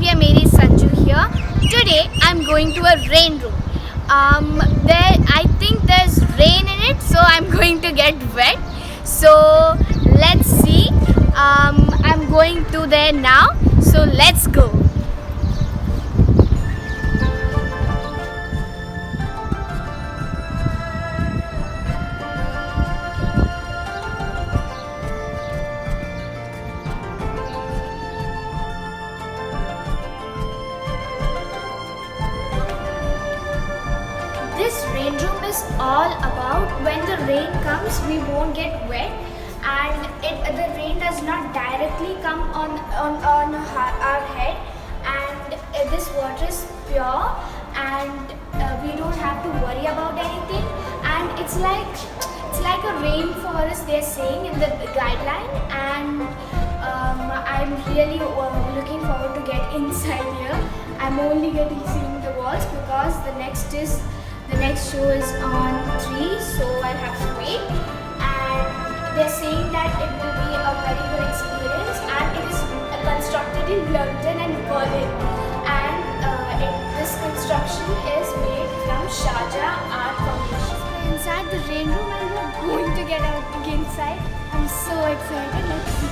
Anvia Sanju here. Today I'm going to a rain room. I think there's rain in it, so I'm going to get wet. So let's see. I'm going to there now. So let's go. This rain room is all about when the rain comes, we won't get wet, and the rain does not directly come on our head, and this water is pure, and we don't have to worry about anything, and it's like a rainforest, they're saying in the guideline, and I'm really looking forward to get inside here. I'm only seeing the walls because the next show is on 3, so I'll have to wait. And they're saying that it will be a very good experience, and it is constructed in London and Berlin. And this construction is made from Sharjah Art Foundation. We're inside the rain room and we're going to get out inside. I'm so excited. Let's see.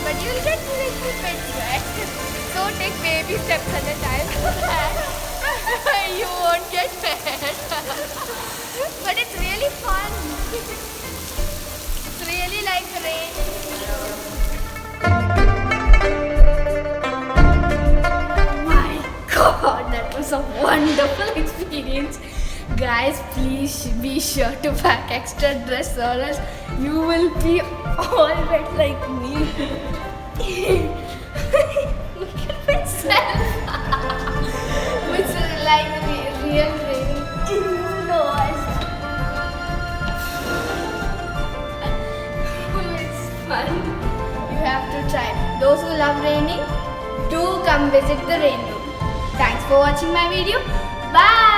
But you'll get a little bit wet. So take baby steps at a time. You won't get wet. But it's really fun. It's really like rain. My God, that was a wonderful experience. Guys, please be sure to pack extra dress or else you will be all wet like me. Look at myself. fun. You have to try. Those who love raining, do come visit the rain room. Thanks for watching my video. Bye.